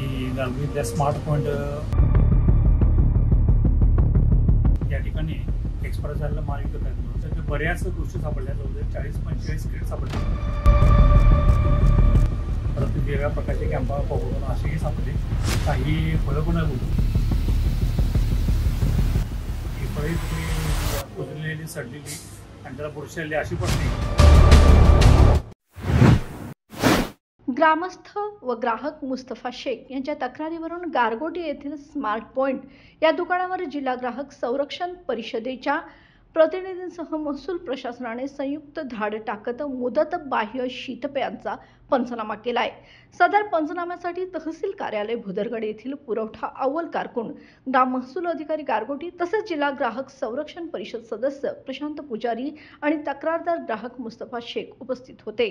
की गारगोटीतल्या smart point या ठिकाणी एक्सपायर झालेला माल विकत आहेत म्हणून त्याच्या बऱ्याच गोष्टी सापडल्या. जवळजवळ 40-45 क्रेट सापडले. परत वेगवेगळ्या प्रकारचे कॅम्पा पकडून असेही सापडले. काही फळं पण होती. ही फळे कुजलेली सडलेली आणि त्याला बुरशी आली अशी पण नाही. ग्रामस्थ व ग्राहक मुस्तफा शेख यांच्या तक्रारीवरून गारगोटी येथील स्मार्ट पॉइंट या दुकानावर जिल्हा ग्राहक संरक्षण परिषदेच्या प्रतिनिधींसह महसूल प्रशासनाने संयुक्त धाड टाकत मुदत बाह्य शीतपेयांचा पंचनामा केला आहे. सदर पंचनाम्यासाठी तहसील कार्यालय भुदरगड येथील पुरवठा अव्वल कारकून, ग्राम महसूल अधिकारी गारगोटी तसेच जिल्हा ग्राहक संरक्षण परिषद सदस्य प्रशांत पुजारी आणि तक्रारदार ग्राहक मुस्तफा शेख उपस्थित होते.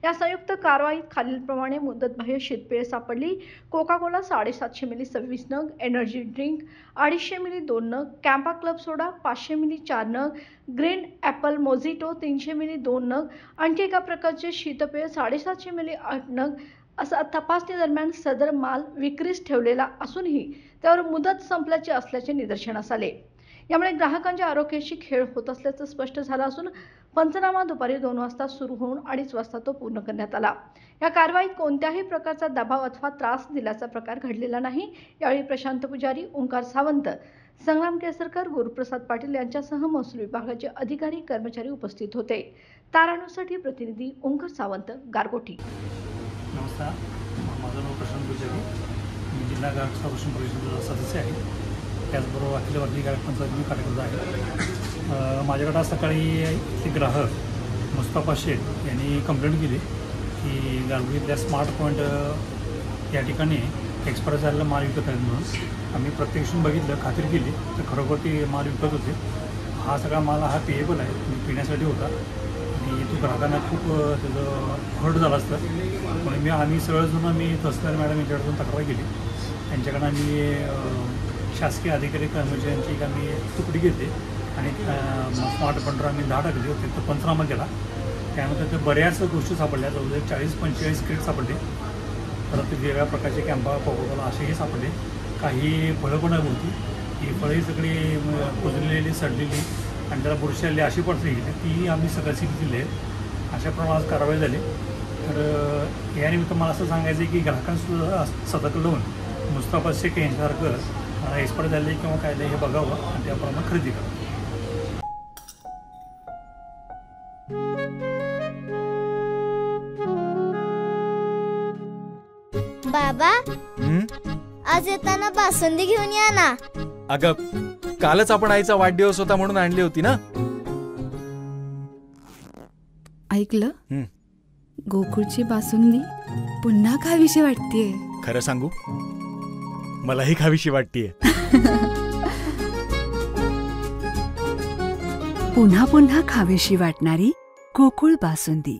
या संयुक्त कारवाईत खालीलप्रमाणे मुदतबाह्य शीतपेय सापडली. कोका कोला 750 मिली 26 नग, एनर्जी ड्रिंक 250 मिली 2 नग, कॅम्पा क्लब सोडा 500 मिली 4 नग, ग्रीन ॲपल मोजिटो 300 मिली 2 नग, आणखी एका प्रकारचे शीतपेय 750 मिली 8 नग असा तपासणी दरम्यान सदर माल विक्रीस ठेवलेला असूनही त्यावर मुदत संपल्याचे असल्याचे निदर्शनास आले. यामुळे ग्राहकांच्या आरोग्याशी खेळ होत असल्याचं स्पष्ट झालं असून पंचनामा दुपारी 2 वाजता सुरू होऊन 2:30 वाजता तो पूर्ण करण्यात आला. या कारवाईत कोणत्याही प्रकारचा दबाव अथवा त्रास दिल्याचा प्रकार घडलेला नाही. यावेळी प्रशांत पुजारी, ओंकार सावंत, संग्राम केसरकर, गुरुप्रसाद पाटील यांच्यासह महसूल विभागाचे अधिकारी कर्मचारी उपस्थित होते. ताराणूसाठी प्रतिनिधी ओंकार सावंत, गारगोटी. नमस्कार, माझं नाव प्रशांत पुजारी. मी जिल्हा ग्राहक संरक्षण परिषदेचा सदस्य आहे. त्याचबरोबर अखिल भारतीय ग्राहक पंचायत मी कार्यरत आहे. माझ्याकडे आज सकाळी एक ग्राहक मुस्तफा शेख यांनी कंप्लेंट केली की गारगोटीतल्या स्मार्ट पॉईंट या ठिकाणी एक्सपायर झालेला माल विकत आहेत म्हणून. आम्ही प्रत्यक्षून बघितलं, खात्री केली तर खरोखर ते माल विकत होते. हा सगळा माल हा पेएबल आहे, पिण्यासाठी होता आणि तो ग्राहकांना खूप त्याचं हर्ट झाला असतं. म्हणून आम्ही सगळेजण तहसीलदार मॅडम यांच्याकडून तक्रार केली. त्यांच्याकडून आम्ही शासकीय अधिकारी कर्मचाऱ्यांची एक आम्ही तुकडी घेतली आणि स्मार्ट पॉईंटवर आम्ही 10 टाकली. तिथं पंचनामा केला. त्यानंतर ते बऱ्याच गोष्टी सापडल्या. जवळजवळ 40-45 क्रेट सापडले. परत वेगवेगळ्या प्रकारचे कॅम्पा पकडून असेही सापडले. काही फळं पण होती. ही फळे सगळी कुजलेली सडलेली आणि त्याला बुरशी आली अशी पण नाही. ती आम्ही सगळं सील दिली आहे. अशा प्रमाणात कारवाई झाली. तर यानिमित्त मला असं सांगायचं आहे की ग्राहकांसुद्धा सतर्क लावून मुस्तफा शेख यांच्यासारखं एक्सपायर झाले किंवा काय हे बघावं आणि त्याप्रमाणे खरेदी करावं. बाबा, आज येताना बासुंदी घेऊन या ना. अगं, कालच आपण आईचा वाढदिवस होता म्हणून आणली होती ना. ऐकलं, गोकुळची बासुंदी पुन्हा खावीशी वाटतेय. खरं सांगू, मलाही खावीशी वाटतेय. पुन्हा पुन्हा खावीशी वाटणारी गोकुळ बासुंदी.